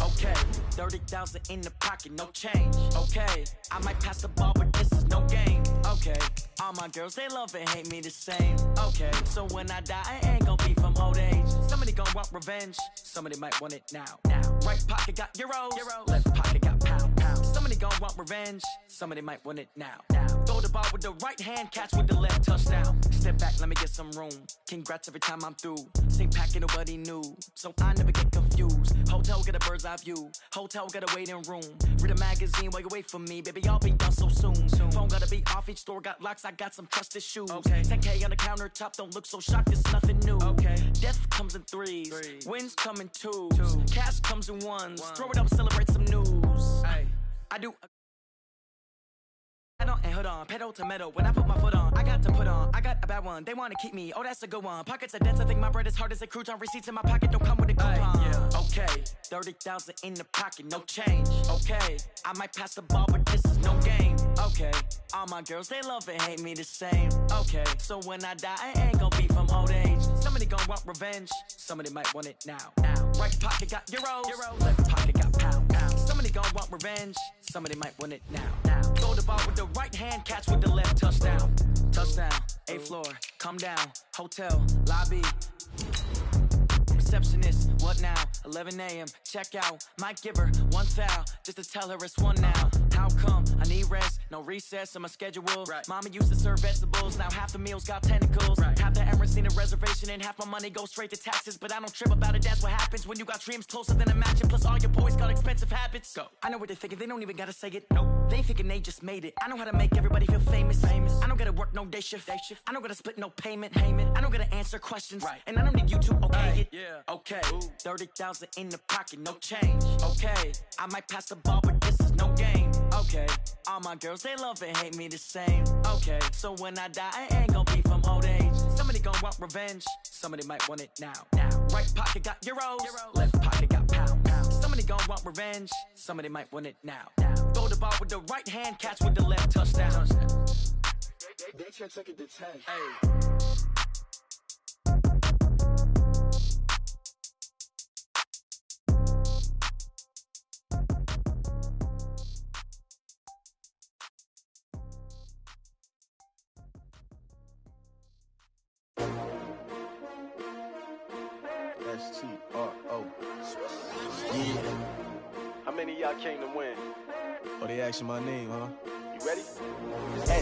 Okay, 30,000 in the pocket, no change. Okay, I might pass the ball, but this is no game. Okay, all my girls, they love and hate me the same. Okay, so when I die, I ain't gon' be from old age. Somebody gon' want revenge, somebody might want it now. Right pocket got euros, left pocket got pound. Somebody gon' want revenge, somebody might want it now. Throw the ball with the right hand, catch with the left, touchdown. Step back, let me get some room. Congrats every time I'm through. Same packet, nobody knew, so I never get confused. Hotel get a bird's eye view, hotel got a waiting room. Read a magazine while you wait for me, baby, I'll be done so soon. Phone gotta be off, each store got locks, I got some trusted shoes. 10K on the countertop, don't look so shocked, it's nothing new. Death comes in threes, wins come in twos, cash comes in ones. Throw it up, celebrate some news. I do. And hold on, pedal to metal, when I put my foot on, I got to put on, I got a bad one, they wanna keep me, oh that's a good one. Pockets are dense, I think my bread is hard as a crouton. Receipts in my pocket don't come with a coupon. Okay, 30,000 in the pocket, no change. Okay, I might pass the ball, but this is no game. Okay, all my girls, they love and hate me the same. Okay, so when I die, I ain't gon' be from old age. Somebody gon' want revenge, somebody might want it now. Right pocket got euros, left pocket got pound. Somebody gon' want revenge, somebody might want it now. Throw the ball with the right hand, catch with the left, touchdown. Touchdown, 8th floor, come down, hotel, lobby. Receptionist, what now? 11 a.m., check out. Might give her one foul, just to tell her it's one now. How come? I need rest, no recess on my schedule. Mama used to serve vegetables, now half the meals got tentacles. Half the errands need a reservation and half my money goes straight to taxes. But I don't trip about it, that's what happens when you got dreams closer than a mansion. Plus all your boys got expensive habits. Go. I know what they're thinking, they don't even gotta say it. Nope. They thinking they just made it. I know how to make everybody feel famous. I don't gotta work no day shift. I don't gotta split no payment. I don't gotta answer questions. And I don't need you to okay it. Okay, 30,000 in the pocket, no change. Okay, I might pass the ball, but this is no game. Okay, all my girls, they love and hate me the same. Okay, so when I die, I ain't gon' be from old age. Somebody gon' want revenge, somebody might want it now. Right pocket got euros, left pocket got pound. Somebody gon' want revenge, somebody might want it now. Throw the ball with the right hand, catch with the left, touchdown. They can't take it to 10. STRO. Yeah. How many of y'all came to win? Oh, they asking my name, huh? You ready?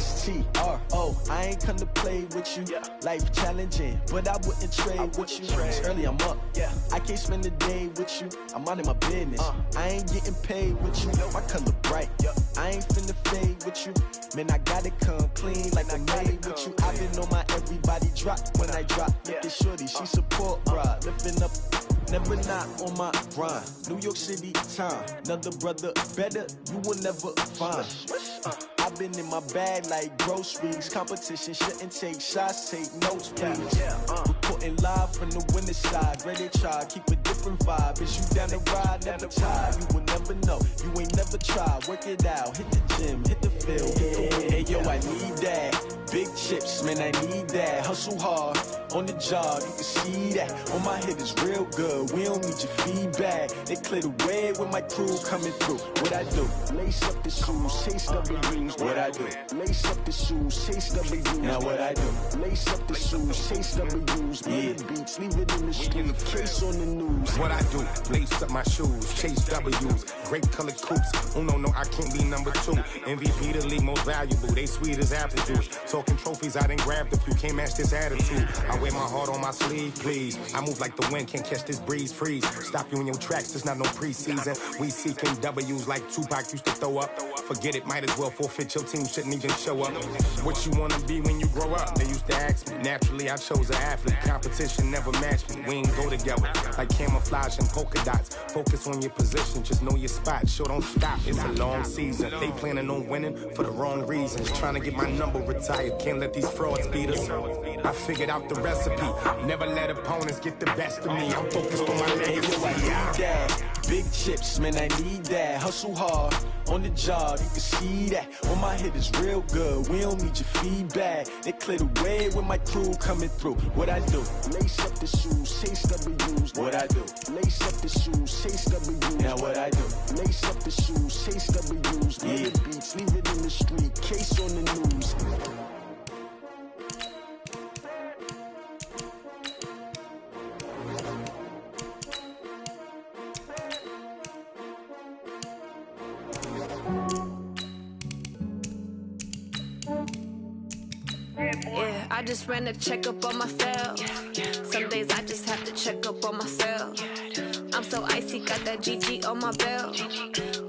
STRO. I ain't come to play with you. Life challenging, but I wouldn't trade with you. It's early, I'm up. I can't spend the day with you. I'm out of my business. I ain't getting paid with you. My color bright. I ain't finna fade with you. Man, I gotta come clean like I'm made with you. I've been on my everybody drop when I drop. Look at shorty, she support ride. Lifting up, never not on my grind. New York City time, another brother better, you will never find. I've been in my bag like groceries. Competition shouldn't take shots, take notes, please. Reporting live from the winter side. Ready to try, keep a different vibe. Is you down the ride, never tired. You will never know, you ain't never tried. Work it out, hit the gym, hit the field. Hey yo, I need that. Big chips, man, I need that. Hustle hard, on the job, you can see that. On my head is real good, we don't need your feedback. They clear the way with my crew coming through. What I do? Lace up the shoes, chase W's. What I do? Lace up the shoes, chase W's. Now what I do? Lace up the shoes, chase W's. Yeah, beats, leave it in the street, case on the news. What I do? Lace up my shoes, chase W's. Great colored coops. Oh no, I can't be number 2. MVP the league most valuable. They sweet as apple juice. Talking trophies, I done grabbed a few. Can't match this attitude. I wear my heart on my sleeve, please. I move like the wind, can't catch this breeze, freeze. Stop you in your tracks, there's not no preseason. We seeking W's like Tupac used to throw up. Forget it, might as well forfeit. Your team shouldn't even show up. What you wanna be when you grow up? They used to ask me. Naturally, I chose an athlete. Competition never matched me. We ain't go together like camouflage and polka dots. Focus on your position, just know your spot. Sure, don't stop. It's a long season. They planning on winning for the wrong reasons. Trying to get my number retired. Can't let these frauds beat us. I figured out the recipe. Never let opponents get the best of me. I'm focused on my legacy. Big chips, man, I need that. Hustle hard, on the job, you can see that. When my hit is real good, we don't need your feedback. They clear the way with my crew coming through. What I do? Lace up the shoes, chase W's. What I do? Lace up the shoes, chase W's. Now what I do? Lace up the shoes, chase W's. Yeah. The beats, leave it in the street, case on the news. Yeah, I just ran a checkup on myself. Some days I just have to check up on myself. I'm so icy, got that GG on my belt.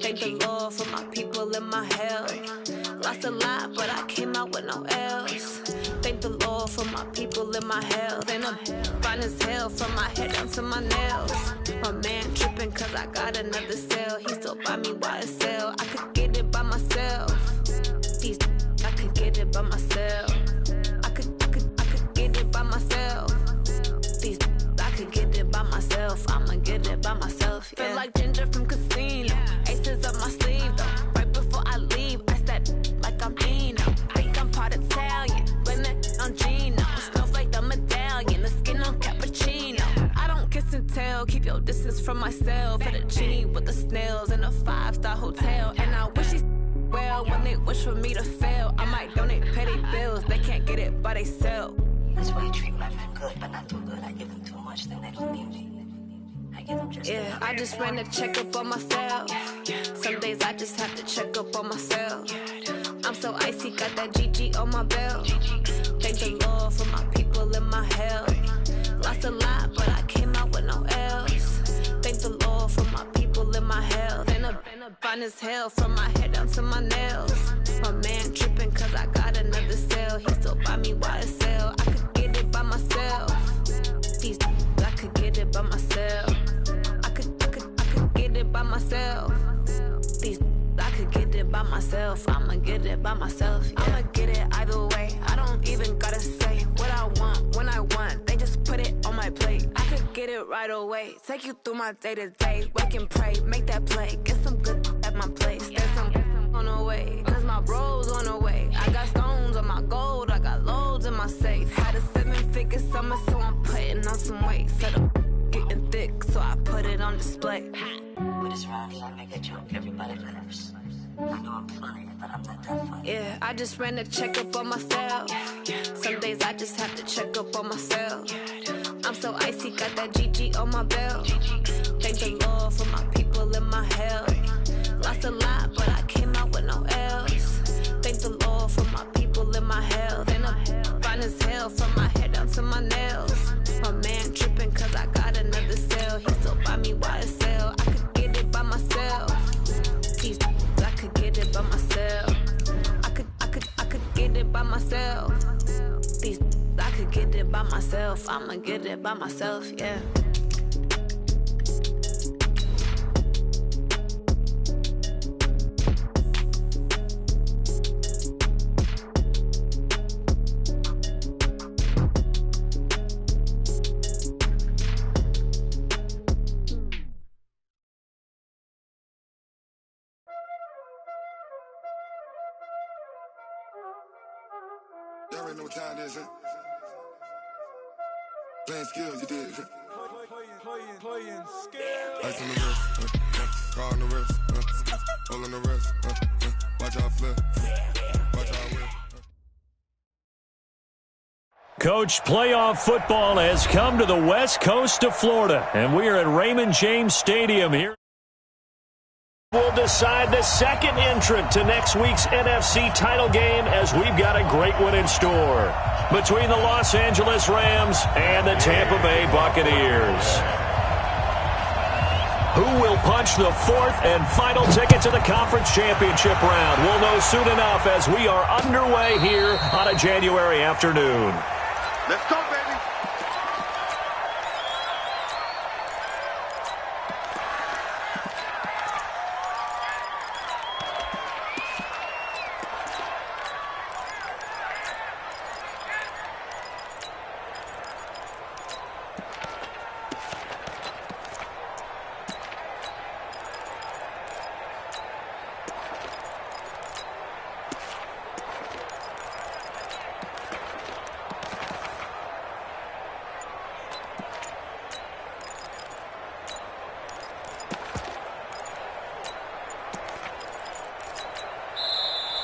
Thank the Lord for my people in my health. Lost a lot, but I came out with no L's. Thank the Lord for my people in my health. And I'm fine as hell from my head down to my nails. My man tripping cause I got another cell. He still buy me YSL. I could get it by myself. These I could get it by myself. I could get it by myself. These I could get it by myself. I'ma get it by myself. Yeah. Feel like Ginger from Casino. Aces up my sleeve though. Right before I leave, I step like I'm Dino. Think I'm part Italian, blame it on Gino. Smells like the medallion, the skin on cappuccino. I don't kiss and tell, keep your distance from myself. Fettuccine with the snails in a 5-star hotel. And I wish he's well when they wish for me to fail. I might donate petty bills, they can't get it by themselves. That's why you treat my friend good, but not too good. I give them too much, then they don't need me. I give them just yeah, I just ran a checkup on myself. Some days I just have to check up on myself. I'm so icy, got that GG on my belt. Thank the Lord for my people in my health. Lost a lot, but I came out with no L's. Thank the Lord for my people in my health. And I'm fine as hell from my head down to my nails. My man tripping cause I got another cell. He still buy me YSL. I could get it by myself. These I could get it by myself. I could get it by myself. These I could get it by myself. I'ma get it by myself. Yeah. I'ma get it either way. I don't even gotta say what I want when I want. They just put it on my plate. I could get it right away. Take you through my day to day. Wake and pray, make that play. Get some good at my place. There's some on the way. Cause my bro's on the way. I got stones on my gold. I got loads in my safe. Had a 7-figure summer, so I'm putting on some weight. Set up getting thick, so I put it on display. with this round here, I make a joke. Everybody laughs. I know I'm funny, but I'm not that funny. Yeah, I just ran a checkup on myself. Some days I just have to check up on myself. I'm so icy, got that GG on my belt. Thank the Lord for my people in my health. Lost a lot, but I came out with no L's. Thank the Lord for my people in my health. And I'm fine as hell from my head down to my nails. My man tripping cause I got another cell. He still buy me YSL. I could get it by myself. These I could get it by myself. I could get it by myself. These I could get it by myself. I'ma get it by myself, yeah. You already know what time it is, huh? Playing skills, you did, huh? Playing skills. Ice on the wrist, car on the wrist, roll on the wrist, watch out flip, watch out whip. Coach, playoff football has come to the west coast of Florida, and we are at Raymond James Stadium here. We'll decide the second entrant to next week's NFC title game as we've got a great one in store between the Los Angeles Rams and the Tampa Bay Buccaneers. Who will punch the fourth and final ticket to the conference championship round? We'll know soon enough as we are underway here on a January afternoon. Let's go, baby.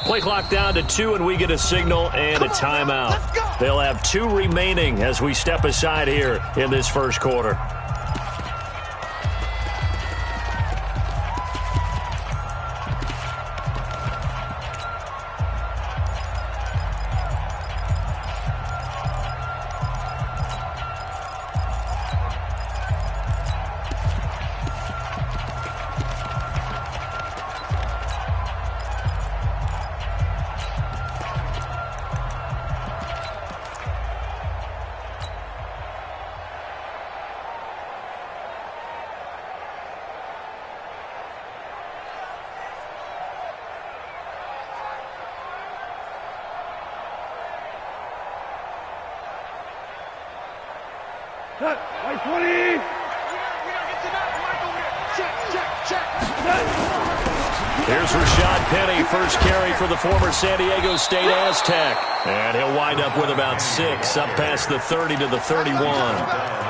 Play clock down to 2, and we get a signal and a timeout. They'll have 2 remaining as we step aside here in this first quarter. Here's Rashad Penny, first carry for the former San Diego State Aztec. And he'll wind up with about 6, up past the 30 to the 31.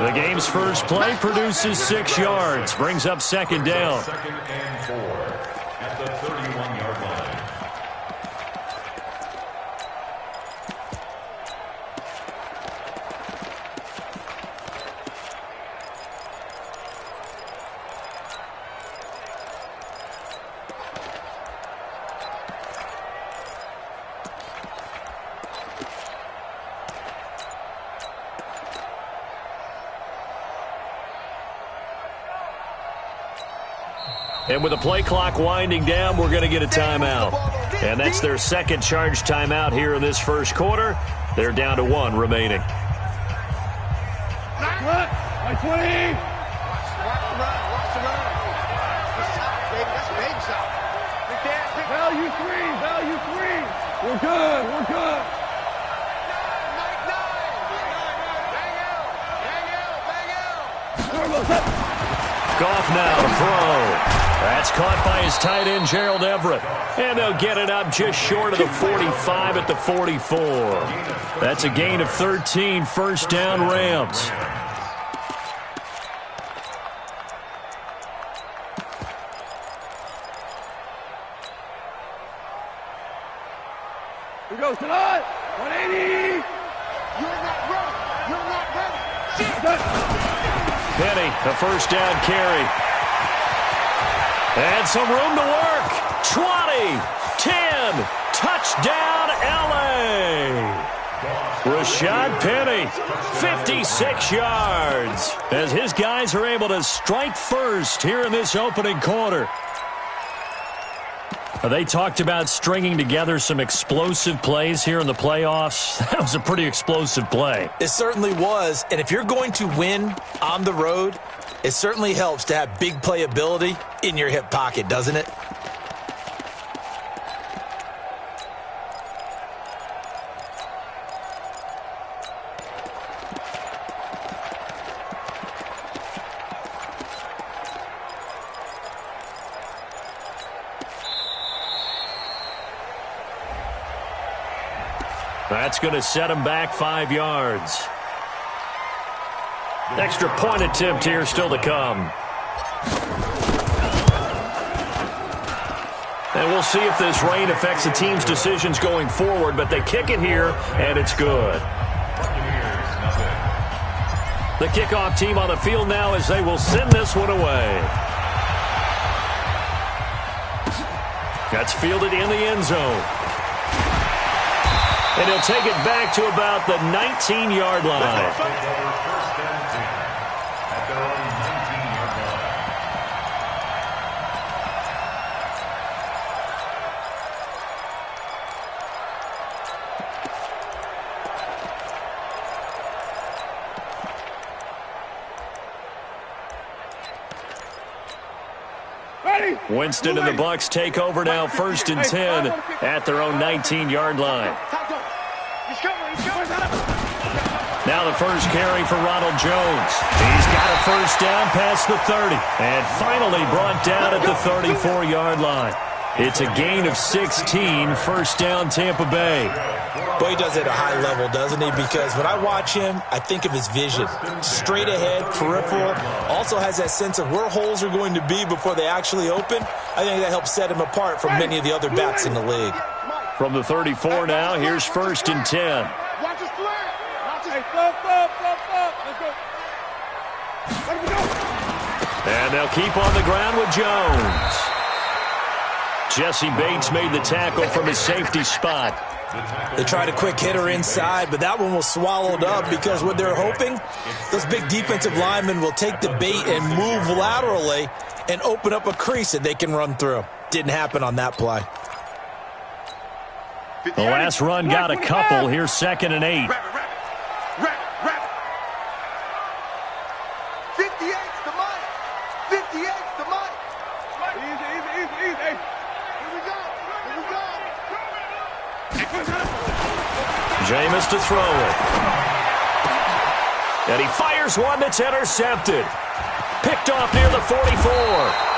The game's first play produces 6 yards, brings up second down. Second and 4 at the 31-yard line. And with the play clock winding down, we're going to get a timeout. And that's their second charge timeout here in this first quarter. They're down to 1 remaining. Value 3. We're good. Goff now to throw. That's caught by his tight end, Gerald Everett. And they'll get it up just short of the 45 at the 44. That's a gain of 13, first down Rams. Here goes tonight. 180. You're not ready. Penny, a first down carry. And some room to work. 20, 10, touchdown LA. Rashad Penny, 56 yards, as his guys are able to strike first here in this opening quarter. They talked about stringing together some explosive plays here in the playoffs. That was a pretty explosive play. It certainly was. And if you're going to win on the road, it certainly helps to have big playability in your hip pocket, doesn't it? That's going to set him back 5 yards. Extra point attempt here still to come. And we'll see if this rain affects the team's decisions going forward, but they kick it here, and it's good. The kickoff team on the field now as they will send this one away. That's fielded in the end zone. And he'll take it back to about the 19-yard line. Winston and the Bucs take over now, 1st and 10 at their own 19-yard line. Now the first carry for Ronald Jones. He's got a first down past the 30 and finally brought down at the 34-yard line. It's a gain of 16, first down Tampa Bay. Boy, he does it at a high level, doesn't he? Because when I watch him, I think of his vision. Straight ahead, peripheral. Also has that sense of where holes are going to be before they actually open. I think that helps set him apart from many of the other backs in the league. From the 34 now, here's 1st and 10. Watch us flare. Watch us. Hey, flip. Let's go. Let him go. And they'll keep on the ground with Jones. Jesse Bates made the tackle from his safety spot. They tried a quick hitter inside, but that one was swallowed up because what they're hoping, those big defensive linemen will take the bait and move laterally and open up a crease that they can run through. Didn't happen on that play. The last run got a couple. Here's 2nd and 8. Wrap it. 58's the money. 58's the money. Easy. Here we go. Jameis to throw it. And he fires one that's intercepted. Picked off near the 44.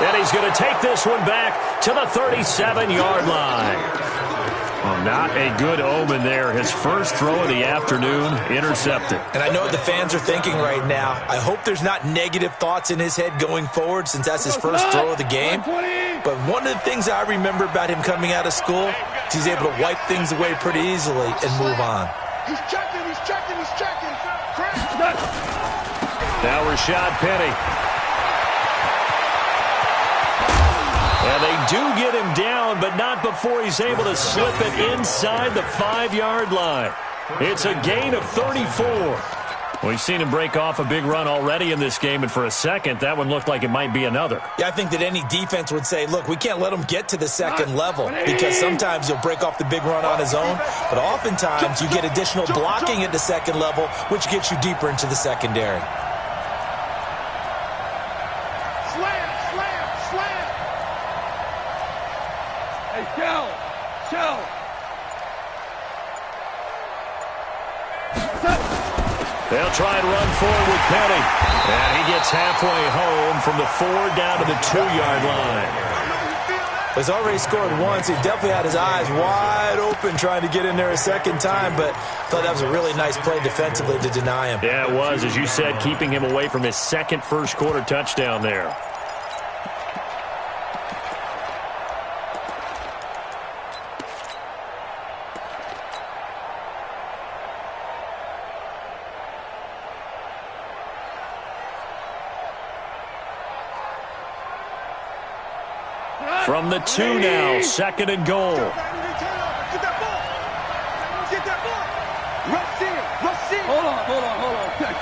And he's going to take this one back to the 37-yard line. Well, not a good omen there. His first throw of the afternoon, intercepted. And I know what the fans are thinking right now. I hope there's not negative thoughts in his head going forward since that's his first throw of the game. But one of the things I remember about him coming out of school is he's able to wipe things away pretty easily and move on. He's checking. Now Rashad Penny. And they do get him down, but not before he's able to slip it inside the 5-yard line. It's a gain of 34. We've seen him break off a big run already in this game, and for a second, that one looked like it might be another. Yeah, I think that any defense would say, look, we can't let him get to the second level because sometimes he'll break off the big run on his own, but oftentimes you get additional blocking at the second level, which gets you deeper into the secondary. Slam. Hey, shell. They'll try and run forward with Penny. And he gets halfway home from the 4 down to the 2-yard line. He's already scored once. He definitely had his eyes wide open trying to get in there a second time, but I thought that was a really nice play defensively to deny him. Yeah, it was, as you said, keeping him away from his second first-quarter touchdown there. From the 2 now, 2nd and goal. Get that ball. Rush in. Hold on. Check.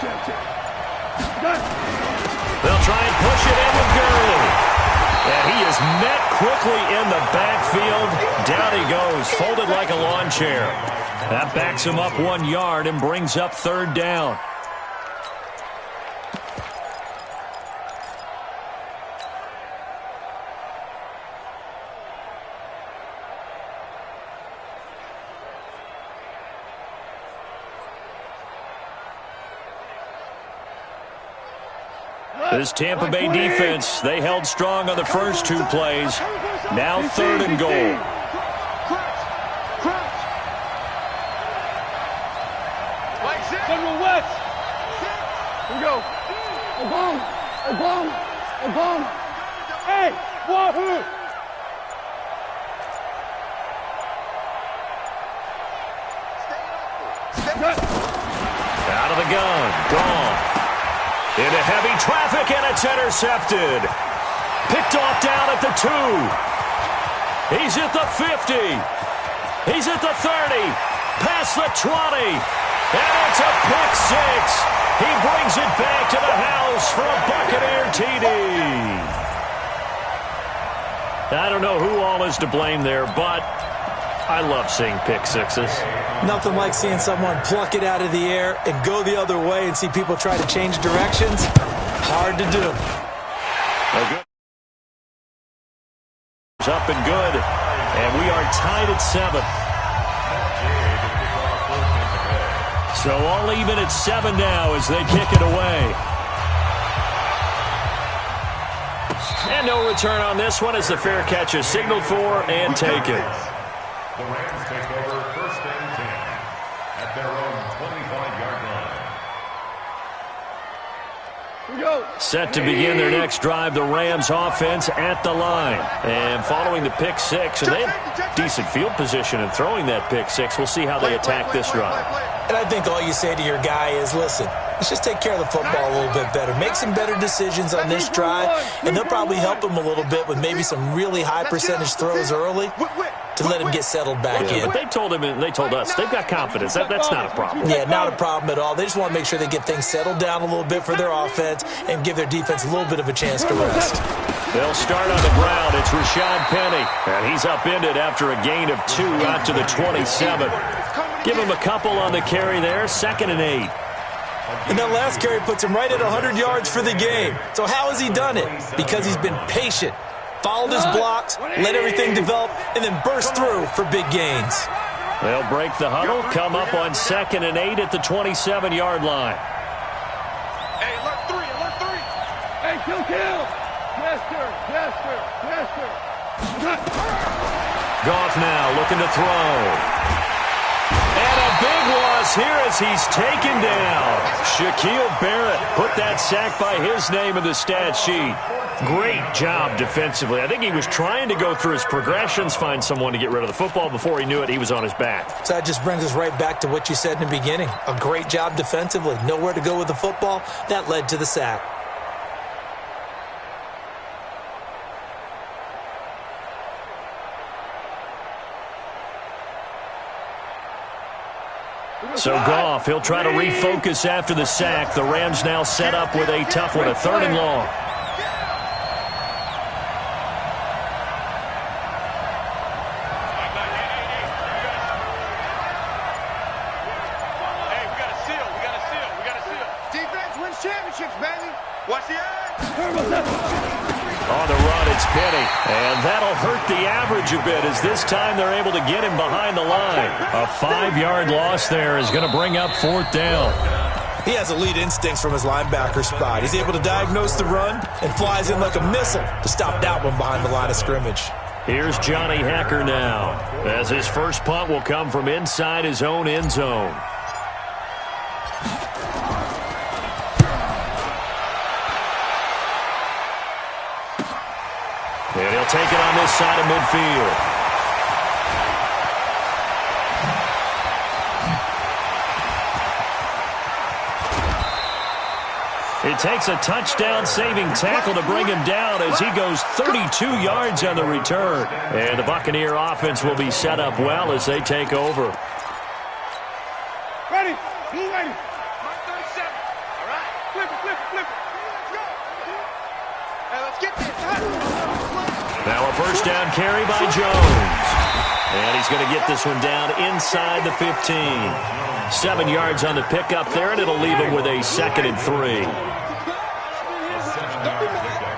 They'll try and push it in with Gurley. And he is met quickly in the backfield. Down he goes, folded like a lawn chair. That backs him up 1 yard and brings up 3rd down. This Tampa Bay defense, they held strong on the first 2 plays. Now 3rd and goal. General West. Here we go. Obama. Hey, Wahoo. Out of the gun, gone. Into heavy traffic, and it's intercepted. Picked off down at the 2. He's at the 50. He's at the 30. Past the 20. And it's a pick 6. He brings it back to the house for a Buccaneer TD. I don't know who all is to blame there, but I love seeing pick 6s. Nothing like seeing someone pluck it out of the air and go the other way and see people try to change directions. Hard to do. Good. Up and good. And we are tied at 7. So all even at 7 now as they kick it away. And no return on this one as the fair catch is signaled for and taken. The Rams take over 1st and 10 at their own 25-yard line. Set to begin their next drive, the Rams offense at the line. And following the pick six, and they had decent field position in throwing that pick six. We'll see how they attack this drive. And I think all you say to your guy is, listen, let's just take care of the football a little bit better. Make some better decisions on this drive, and they'll probably help him a little bit with maybe some really high percentage throws early to let him get settled back in. But they told him and they told us they've got confidence. That's not a problem. Yeah, not a problem at all. They just want to make sure they get things settled down a little bit for their offense and give their defense a little bit of a chance to rest. They'll start on the ground. It's Rashad Penny, and he's upended after a gain of 2 out to the 27. Give him a couple on the carry there, 2nd and 8. And that last carry puts him right at 100 yards for the game. So how has he done it? Because he's been patient, followed his blocks, let everything develop, and then burst through for big gains. They'll break the huddle, come up on 2nd and 8 at the 27-yard line. Hey, alert 3, alert 3. Hey, kill. Yes, sir. Goff now looking to throw. And a big loss here as he's taken down. Shaquille Barrett put that sack by his name in the stat sheet. Great job defensively. I think he was trying to go through his progressions, find someone to get rid of the football. Before he knew it, he was on his back. So that just brings us right back to what you said in the beginning. A great job defensively. Nowhere to go with the football. That led to the sack. So Goff, he'll try to refocus after the sack. The Rams now set up with a tough one, a 3rd and long. Hey, we got a seal. Defense wins championships, baby. Watch the eye. On the run, it's Penny. And that'll hurt the average a bit as this time they're able to get him behind the line. A 5-yard loss there is going to bring up 4th down. He has elite instincts from his linebacker spot. He's able to diagnose the run and flies in like a missile to stop that one behind the line of scrimmage. Here's Johnny Hekker now, as his first punt will come from inside his own end zone. And he'll take it on this side of midfield. It takes a touchdown-saving tackle to bring him down as he goes 32 yards on the return. And the Buccaneer offense will be set up well as they take over. Ready. Blue ready. 37. All right. Flip it. Let's go. Hey, let's get this. Now a first down carry by Jones. And he's going to get this one down inside the 15. 7 yards on the pickup there, and it'll leave him with a 2nd and 3.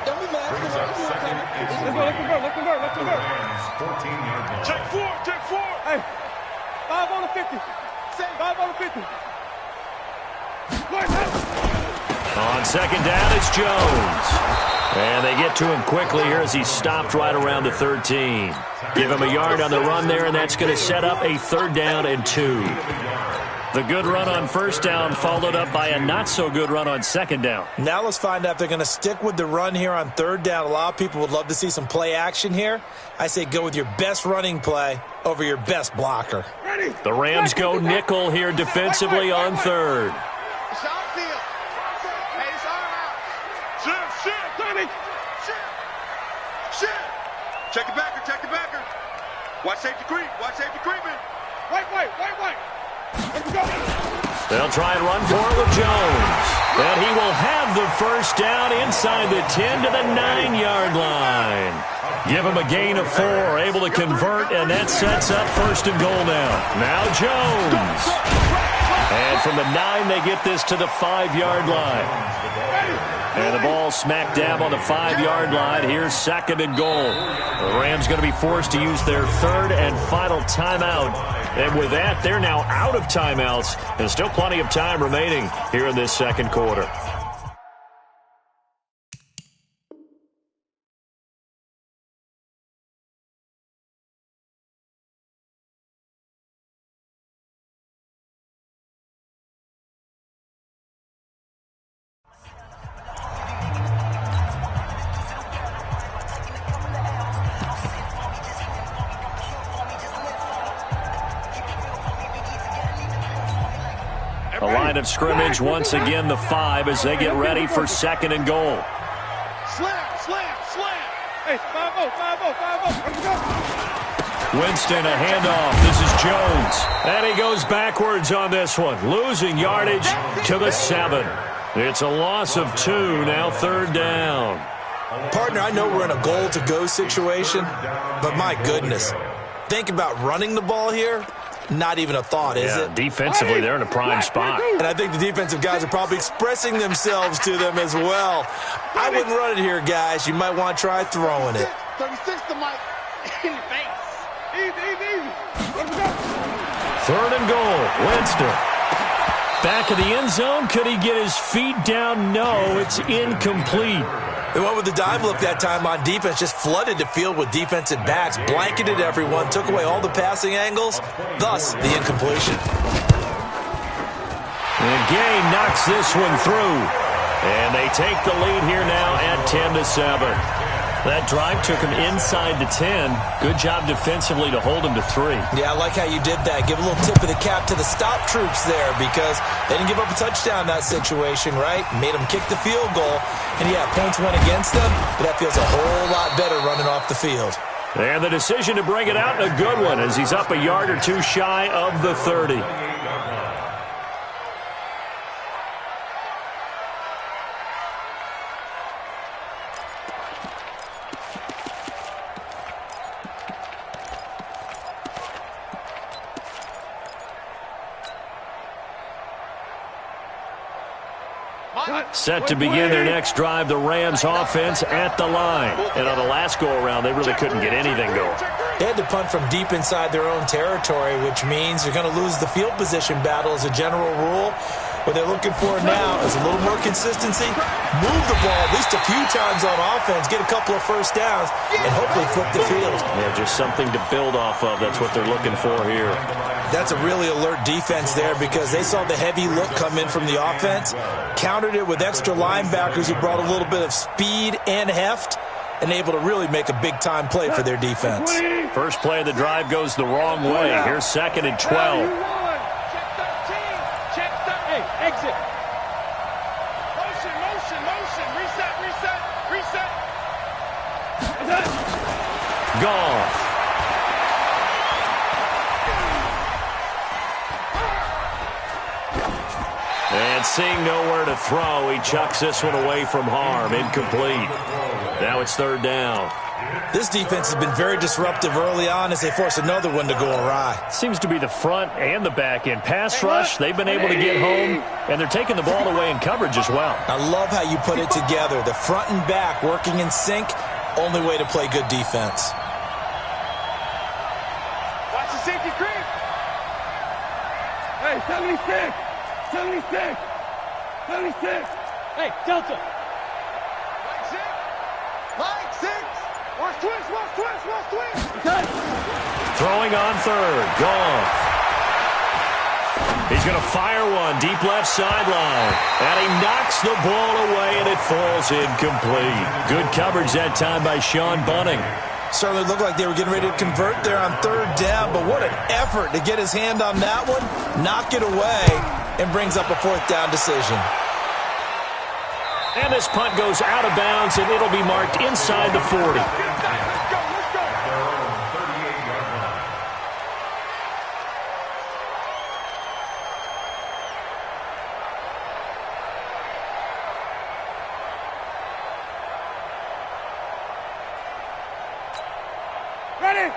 Don't be mad. Let's convert. Check four. Hey, 5 on the 50. 5 on the 50. On 2nd down, it's Jones. And they get to him quickly here as he stopped right around the 13. Give him a yard on the run there, and that's going to set up a 3rd down and 2. The good run on 1st down followed up by a not-so-good run on 2nd down. Now let's find out if they're going to stick with the run here on 3rd down. A lot of people would love to see some play action here. I say go with your best running play over your best blocker. The Rams go nickel here defensively on 3rd. Check the backer. Watch safety creeping. White. They'll try and run for it with Jones. And he will have the first down inside the 10 to the 9-yard line. Give him a gain of 4, able to convert, and that sets up 1st and goal now Jones. And from the 9, they get this to the 5-yard line. And the ball smack dab on the 5-yard line. Here's 2nd and goal. The Rams going to be forced to use their 3rd and final timeout. And with that, they're now out of timeouts. And still plenty of time remaining here in this 2nd quarter. line of scrimmage. Once again, the 5 as they get ready for 2nd and goal. Slam, slam, slam. Hey, 5-0, 5-0, 5-0. Winston, a handoff. This is Jones. And he goes backwards on this one, losing yardage to the 7. It's a loss of 2, now 3rd down. Partner, I know we're in a goal-to-go situation, but my goodness, think about running the ball here. Not even a thought, is it? Defensively, they're in a prime spot. And I think the defensive guys are probably expressing themselves to them as well. I wouldn't run it here, guys. You might want to try throwing it. 36 to Mike in the face. Easy. Let's go. 3rd and goal. Winston. Back of the end zone. Could he get his feet down? No, it's incomplete. They went with the dive look that time on defense, just flooded the field with defensive backs, blanketed everyone, took away all the passing angles, thus the incompletion. And Gay knocks this one through. And they take the lead here now at 10-7. That drive took him inside the 10. Good job defensively to hold him to 3. Yeah, I like how you did that. Give a little tip of the cap to the stop troops there because they didn't give up a touchdown in that situation, right? Made them kick the field goal. And, yeah, points went against them, but that feels a whole lot better running off the field. And the decision to bring it out, a good one, as he's up a yard or two shy of the 30. Set to begin their next drive, the Rams offense at the line. And on the last go-around, they really couldn't get anything going. They had to punt from deep inside their own territory, which means they're going to lose the field position battle as a general rule. What they're looking for now is a little more consistency, move the ball at least a few times on offense, get a couple of first downs, and hopefully flip the field. Yeah, just something to build off of. That's what they're looking for here. That's a really alert defense there because they saw the heavy look come in from the offense, countered it with extra linebackers who brought a little bit of speed and heft, and able to really make a big-time play for their defense. First play of the drive goes the wrong way. Here's 2nd and 12. Exit. Motion. Reset. Goff. And seeing nowhere to throw, he chucks this one away from harm. Incomplete. Now it's 3rd down. This defense has been very disruptive early on as they force another one to go awry. Seems to be the front and the back end. Pass rush, they've been able to get home, and they're taking the ball away in coverage as well. I love how you put it together. The front and back working in sync, only way to play good defense. Watch the safety creep. Hey, 76. Hey, Delta. Like six. Watch twist. Okay. Throwing on 3rd. Goff. He's going to fire one deep left sideline. And he knocks the ball away, and it falls incomplete. Good coverage that time by Sean Bunting. Certainly looked like they were getting ready to convert there on 3rd down, but what an effort to get his hand on that one, knock it away, and brings up a 4th down decision. And this punt goes out of bounds, and it'll be marked inside the 40.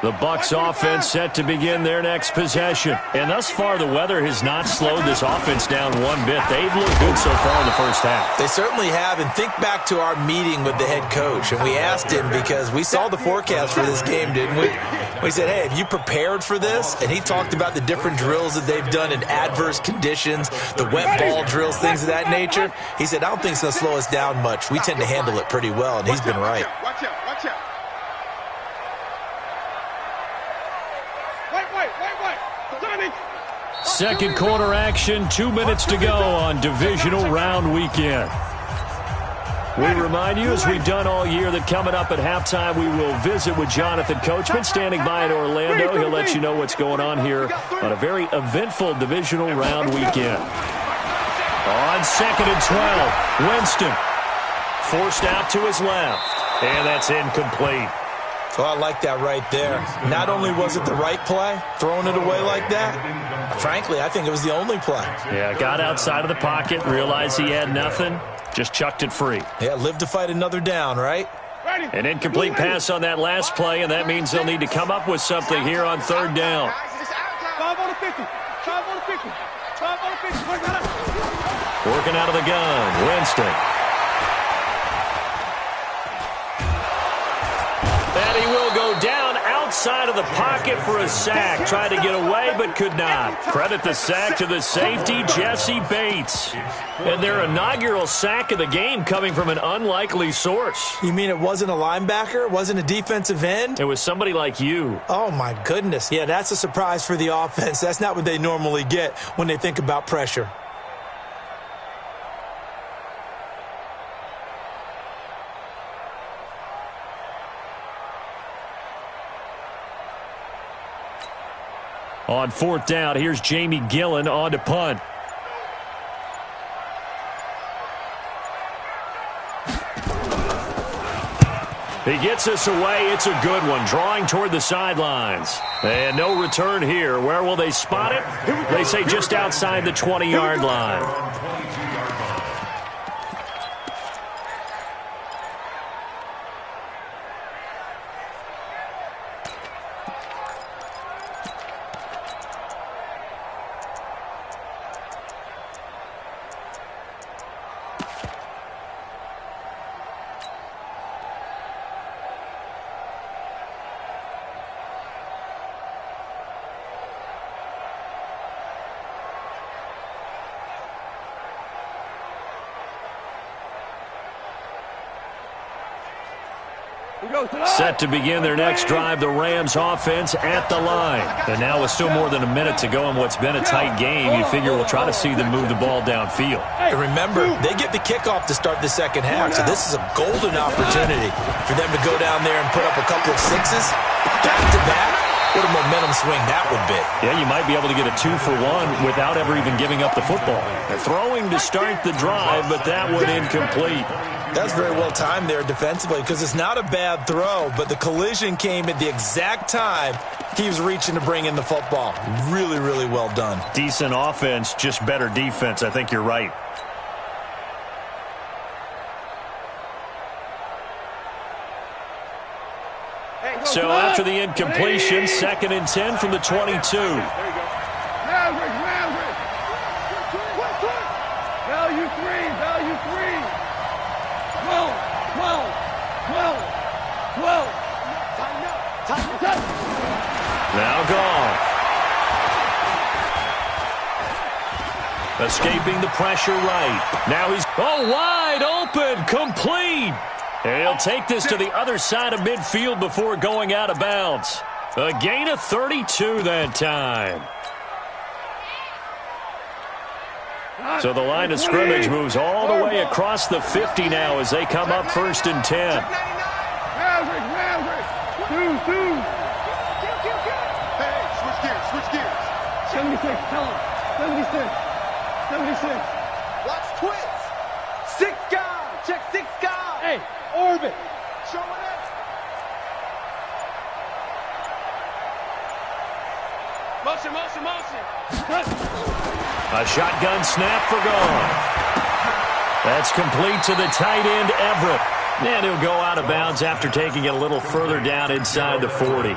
The Bucs offense set to begin their next possession. And thus far, the weather has not slowed this offense down one bit. They've looked good so far in the first half. They certainly have. And think back to our meeting with the head coach. And we asked him because we saw the forecast for this game, didn't we? We said, hey, have you prepared for this? And he talked about the different drills that they've done in adverse conditions, the wet ball drills, things of that nature. He said, I don't think it's going to slow us down much. We tend to handle it pretty well, and he's been right. Watch out. Wait. Second quarter action, 2 minutes to go on divisional round weekend. We remind you, as we've done all year, that coming up at halftime, we will visit with Jonathan Coachman, standing by in Orlando. He'll let you know what's going on here on a very eventful divisional round weekend. On 2nd and 12, Winston forced out to his left, and that's incomplete. Well, I like that right there. Not only was it the right play, throwing it away like that, frankly, I think it was the only play. Yeah, got outside of the pocket, realized he had nothing, just chucked it free. Yeah, live to fight another down, right? An incomplete pass on that last play, and that means they'll need to come up with something here on 3rd down. 5 on the 50. 5 on the 50. 5 on the 50. Working out of the gun, Winston. And he will go down outside of the pocket for a sack. Tried to get away, but could not. Credit the sack to the safety, Jesse Bates. And their inaugural sack of the game coming from an unlikely source. You mean it wasn't a linebacker? It wasn't a defensive end? It was somebody like you. Oh, my goodness. Yeah, that's a surprise for the offense. That's not what they normally get when they think about pressure. On 4th down, here's Jamie Gillen on to punt. He gets us away. It's a good one. Drawing toward the sidelines. And no return here. Where will they spot it? They say just outside the 20-yard line. Set to begin their next drive, the Rams offense at the line. And now with still more than a minute to go in what's been a tight game, you figure we'll try to see them move the ball downfield. And remember, they get the kickoff to start the second half, so this is a golden opportunity for them to go down there and put up a couple of sixes back-to-back. What a momentum swing that would be. Yeah, you might be able to get a 2-for-1 without ever even giving up the football. They're throwing to start the drive, but that one incomplete. That's very well timed there defensively because it's not a bad throw, but the collision came at the exact time he was reaching to bring in the football. Really, really well done. Decent offense, just better defense. I think you're right. So after the incompletion, 2nd and 10 from the 22. Value 3. 12. Now Goff. Escaping the pressure right. Now he's wide open, complete. And he'll take this to the other side of midfield before going out of bounds. A gain of 32 that time. So the line of scrimmage moves all the way across the 50 now as they come up 1st and 10. Switch gears. 76, tell him. 76. Watch twins. 6 guys. Check 6 guys. Hey, orbit. Showing it. Motion. A shotgun snap for Goff. That's complete to the tight end, Everett. And he'll go out of bounds after taking it a little further down inside the 40.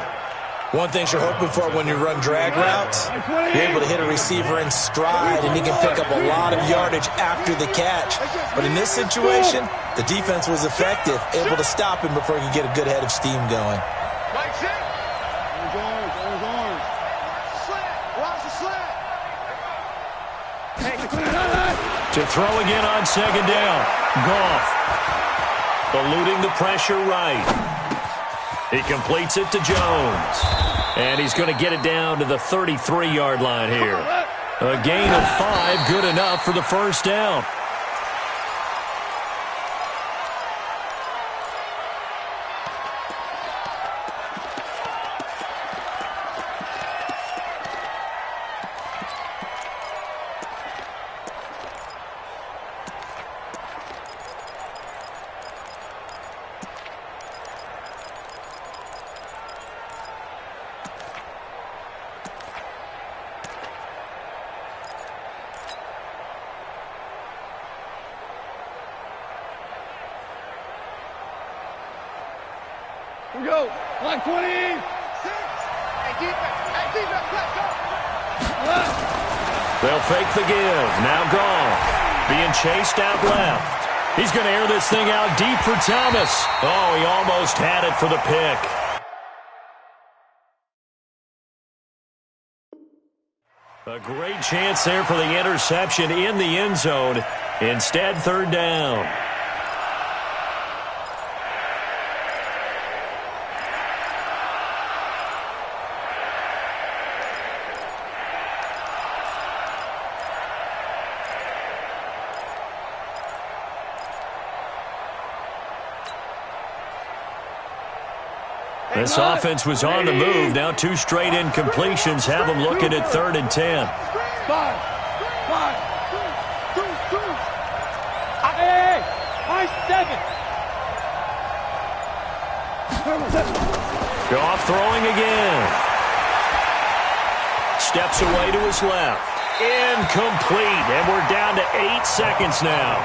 One thing you're hoping for when you run drag routes, you're able to hit a receiver in stride, and he can pick up a lot of yardage after the catch. But in this situation, the defense was effective, able to stop him before he could get a good head of steam going. To throw again on 2nd down. Goff eluding the pressure right. He completes it to Jones. And he's going to get it down to the 33-yard line here. A gain of 5, good enough for the 1st down. Here we go. Line 20. Hey, defense, let's go. They'll fake the give. Now gone. Being chased out left. He's going to air this thing out deep for Thomas. Oh, he almost had it for the pick. A great chance there for the interception in the end zone. Instead, third down. This offense was on the move. Now 2 straight incompletions have them looking at 3rd and 10. 5. Hey, 7. Goff throwing again. Steps away to his left. Incomplete. And we're down to 8 seconds now.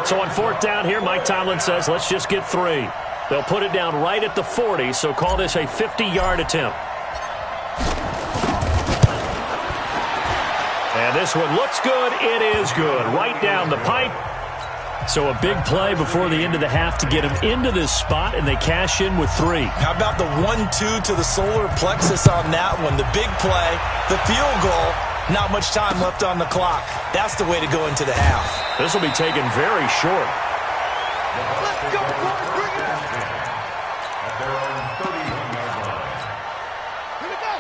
So on 4th down here, Mike Tomlin says, let's just get 3. They'll put it down right at the 40, so call this a 50-yard attempt. And this one looks good. It is good. Right down the pipe. So a big play before the end of the half to get them into this spot, and they cash in with 3. How about the 1-2 to the solar plexus on that one? The big play, the field goal. Not much time left on the clock. That's the way to go into the half. This will be taken very short. Let's go, boys. Bring it out.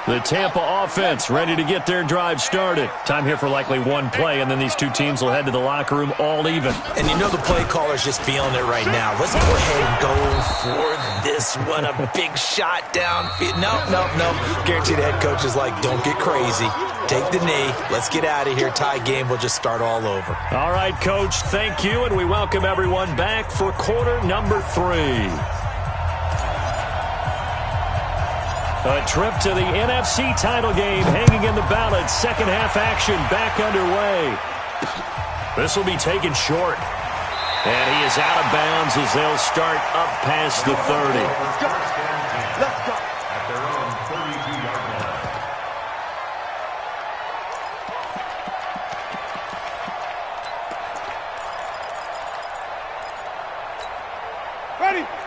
The Tampa offense ready to get their drive started. Time here for likely one play, and then these two teams will head to the locker room all even. And you know the play caller's just feeling it right now. Let's go ahead and go for this one. A big shot down. No. Guarantee the head coach is like, don't get crazy. Take the knee. Let's get out of here. Tie game. We'll just start all over. All right, Coach. Thank you, and we welcome everyone back for quarter number 3. A trip to the NFC title game hanging in the balance. Second half action back underway. This will be taken short. And he is out of bounds as they'll start up past the 30. Let's go. At their own 32-yard line.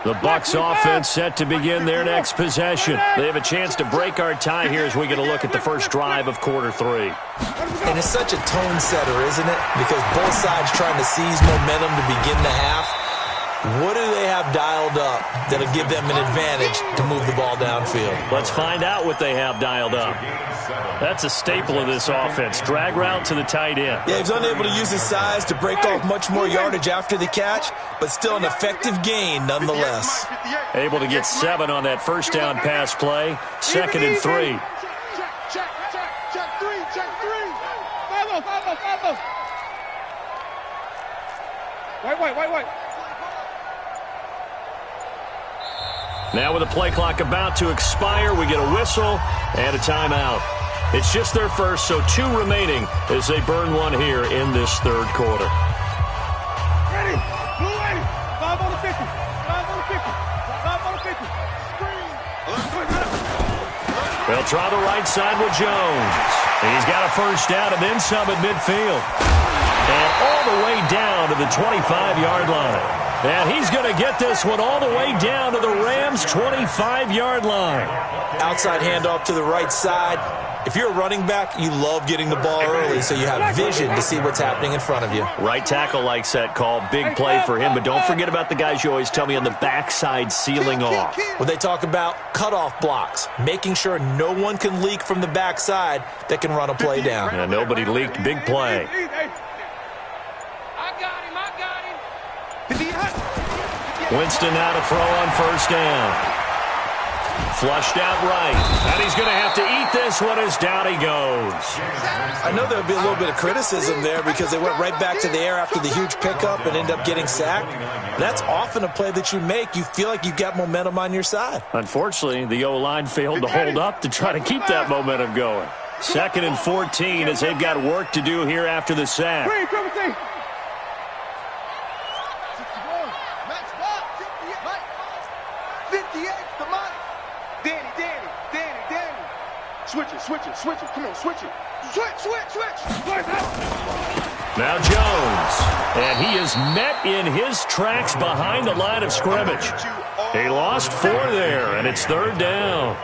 The Bucs offense set to begin their next possession. They have a chance to break our tie here as we get a look at the first drive of quarter 3. And it's such a tone setter, isn't it? Because both sides trying to seize momentum to begin the half. What do they have dialed up that'll give them an advantage to move the ball downfield? Let's find out what they have dialed up. That's a staple of this offense. Drag route to the tight end. Yeah, he's unable to use his size to break off much more yardage after the catch, but still an effective gain nonetheless. Able to get 7 on that first down pass play. 2nd and 3. Check 3. 5. Wait. Now with the play clock about to expire, we get a whistle and a timeout. It's just their first, so 2 remaining as they burn one here in this third quarter. Ready. Blue 80. 5 on the 50. 5 on the 50. 5 on the 50. Screen. They'll try the right side with Jones. He's got a first down and then some at midfield. And all the way down to the 25-yard line. And he's going to get this one all the way down to the Rams' 25-yard line. Outside handoff to the right side. If you're a running back, you love getting the ball early so you have vision to see what's happening in front of you. Right tackle likes that call. Big play for him, but don't forget about the guys you always tell me on the backside sealing off. Well, they talk about cutoff blocks, making sure no one can leak from the backside that can run a play down. Yeah, nobody leaked. Big play. Winston now to throw on first down. Flushed out right. And he's going to have to eat this one as down he goes. I know there'll be a little bit of criticism there because they went right back to the air after the huge pickup and end up getting sacked. That's often a play that you make. You feel like you've got momentum on your side. Unfortunately, the O-line failed to hold up to try to keep that momentum going. 2nd and 14 as they've got work to do here after the sack. Switch it. Come on, switch it. Switch. Now Jones, and he is met in his tracks behind the line of scrimmage. He lost 4 there, and it's 3rd down.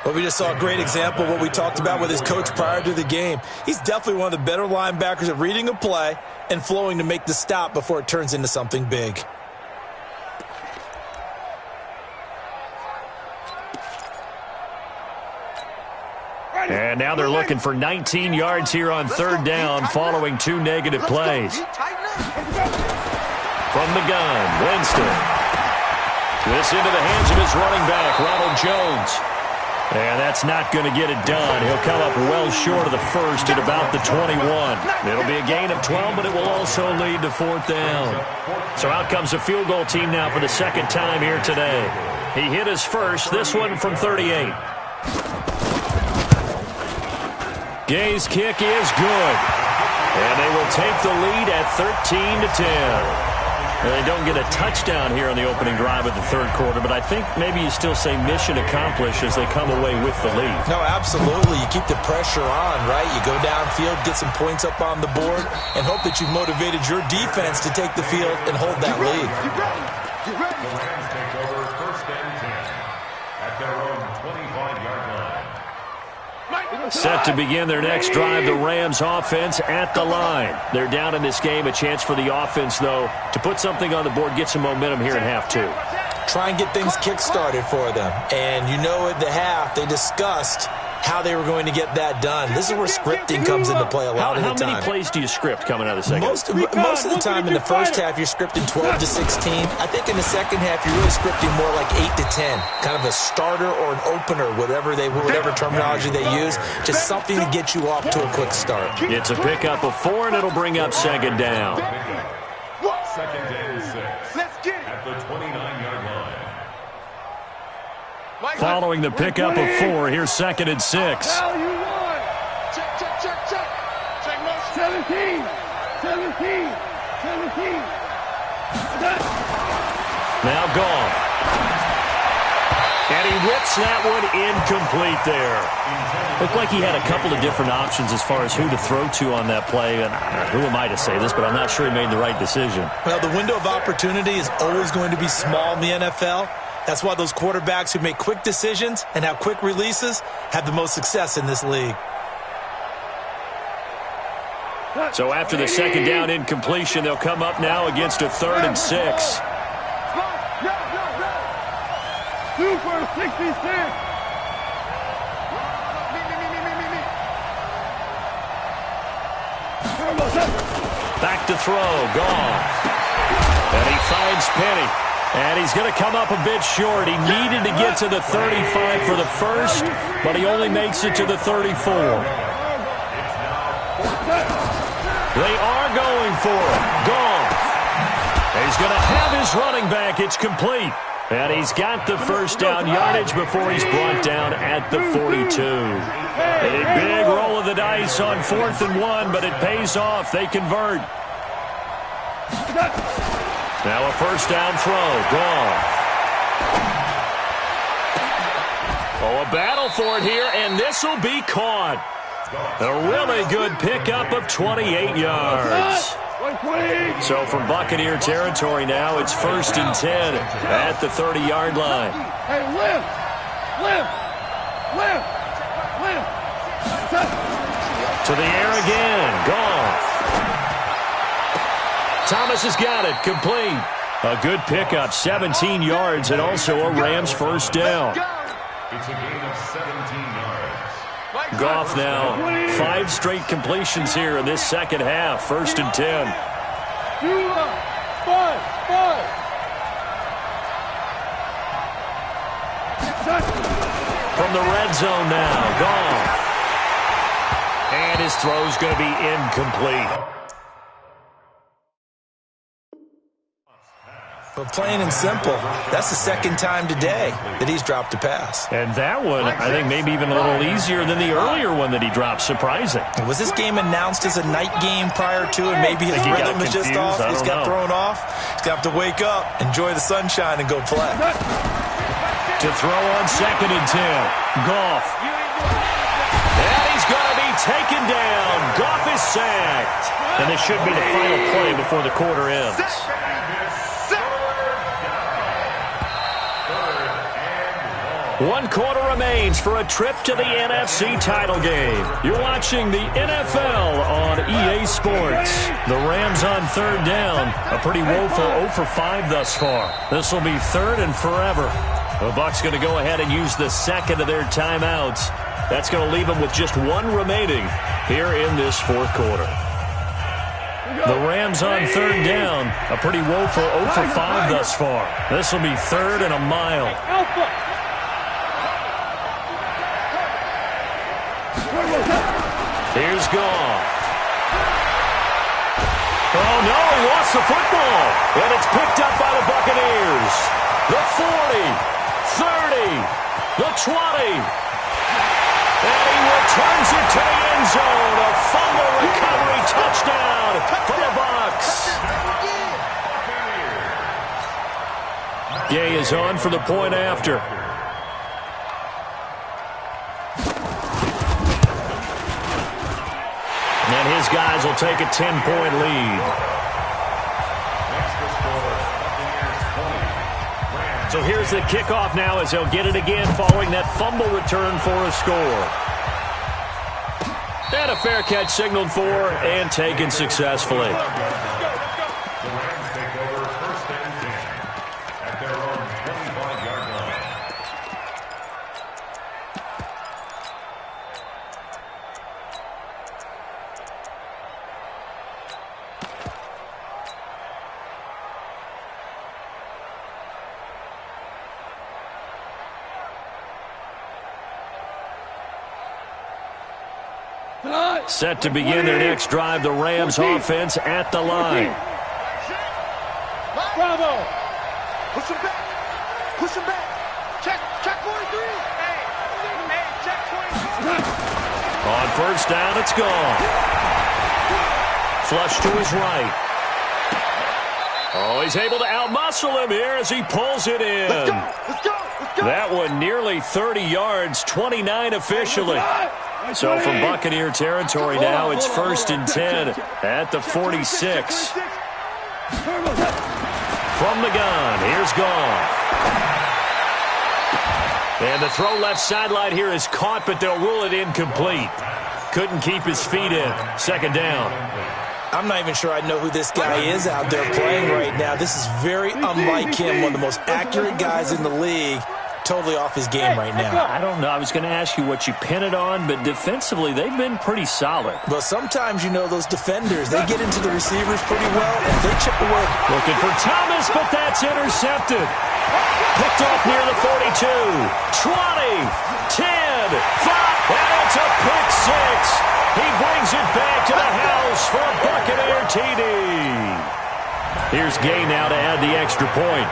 Well, we just saw a great example of what we talked about with his coach prior to the game. He's definitely one of the better linebackers at reading a play and flowing to make the stop before it turns into something big. And now they're looking for 19 yards here on 3rd down following 2 negative plays. From the gun, Winston. This into the hands of his running back, Ronald Jones. And that's not going to get it done. He'll come up well short of the first at about the 21. It'll be a gain of 12, but it will also lead to 4th down. So out comes the field goal team now for the 2nd time here today. He hit his first, this one from 38. Gay's kick is good. And they will take the lead at 13-10. They don't get a touchdown here on the opening drive of the 3rd quarter, but I think maybe you still say mission accomplished as they come away with the lead. No, absolutely. You keep the pressure on, right? You go downfield, get some points up on the board, and hope that you've motivated your defense to take the field and hold that lead. The Rams take over 1st and 10 at their own 25-yard line. Set to begin their next drive, the Rams offense at the line. They're down in this game. A chance for the offense, though, to put something on the board, get some momentum here in half 2. Try and get things kick-started for them. And you know at the half, they discussed how they were going to get that done. This is where scripting comes into play a lot of the time. How many plays do you script coming out of the second? Most of the time in the first half, you're scripting 12 to 16. I think in the second half, you're really scripting more like 8 to 10. Kind of a starter or an opener, whatever terminology they use. Just something to get you off to a quick start. It's a pickup of 4, and it'll bring up 2nd down. 2nd and 6 at the 29-yard line. Following the pickup of 4, here's 2nd and 6. Check. Motion. 17. Now gone. And he whips that one incomplete there. Looked like he had a couple of different options as far as who to throw to on that play. And who am I to say this, but I'm not sure he made the right decision. Well, the window of opportunity is always going to be small in the NFL. That's why those quarterbacks who make quick decisions and have quick releases have the most success in this league. So after the 2nd down incompletion, they'll come up now against a 3rd and 6. 2 for 66. Back to throw, gone. And he finds Penny. And he's going to come up a bit short. He needed to get to the 35 for the first, but he only makes it to the 34. They are going for it. Goff. He's going to have his running back. It's complete. And he's got the 1st down yardage before he's brought down at the 42. A big roll of the dice on 4th and 1, but it pays off. They convert. Now a 1st down throw. Gone. Oh, a battle for it here, and this will be caught. A really good pickup of 28 yards. So from Buccaneer territory now, it's 1st and 10 at the 30-yard line. Hey, lift. To the air again. Goff. Thomas has got it. Complete. A good pickup, 17 yards, and also a Rams 1st down. It's a gain of 17 yards. Goff now, 5 straight completions here in this 2nd half. 1st and 10. 5. From the red zone now, Goff. And his throw's going to be incomplete. But plain and simple, that's the 2nd time today that he's dropped a pass. And that one, I think, maybe even a little easier than the earlier one that he dropped. Surprising. Was this game announced as a night game prior to, and maybe his rhythm is just off? He's got thrown off. He's got to wake up, enjoy the sunshine, and go play. To throw on 2nd and 10. Goff. taken down. Goff is sacked. And this should be the final play before the quarter ends. 1 quarter remains for a trip to the NFC title game. You're watching the NFL on EA Sports. The Rams on 3rd down. A pretty woeful 0 for 5 thus far. This will be 3rd and forever. The Bucs going to go ahead and use the second of their timeouts. That's going to leave them with just 1 remaining here in this 4th quarter. The Rams on 3rd down. A pretty woeful 0 for 5 thus far. This will be 3rd and a mile. Here's Goff. Oh, no, he lost the football. And it's picked up by the Buccaneers. The 40, 30, the 20. And he returns it to the end zone. A fumble recovery touchdown for the Bucs. Gay is on for the point after. And his guys will take a 10-point lead. So here's the kickoff now as they'll get it again following that fumble return for a score. And a fair catch signaled for and taken successfully. The Rams take over 1st and 10 at their own 25-yard line. Set to begin their next drive, the Rams offense at the line. Bravo! Push him back. Push him back. Check 43. Hey, check 24. On 1st down, it's gone. Flush to his right. Oh, he's able to outmuscle him here as he pulls it in. Let's go. That one nearly 30 yards, 29 officially. So from Buccaneer territory now, it's 1st and 10 at the 46. From the gun, here's Goff. And the throw left sideline here is caught, but they'll rule it incomplete. Couldn't keep his feet in. 2nd down. I'm not even sure I know who this guy is out there playing right now. This is very unlike him, one of the most accurate guys in the league. Totally off his game right now. I don't know. I was going to ask you what you pin it on, but defensively, they've been pretty solid. Well, sometimes, you know, those defenders, they get into the receivers pretty well, and they chip away. Looking for Thomas, but that's intercepted. Picked off near the 42. 20, 10, 5, and it's a pick 6. He brings it back to the house for a Buccaneer TD. Here's Gay now to add the extra point.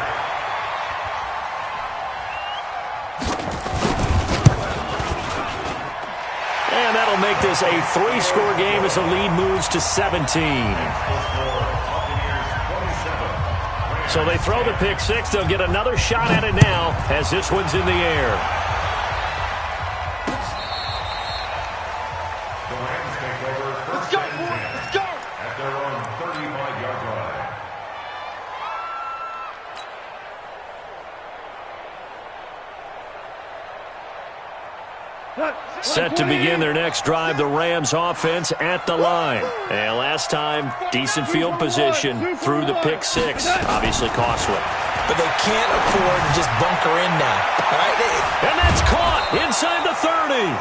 And that'll make this a 3-score game as the lead moves to 17. So they throw the pick 6. They'll get another shot at it now as this one's in the air. The Rams take over 1st and 10 at their own 35-yard line. Set to begin their next drive, the Rams offense at the line. And last time, decent field position through the pick 6. Obviously costly. But they can't afford to just bunker in now. All right? And that's caught inside the 30.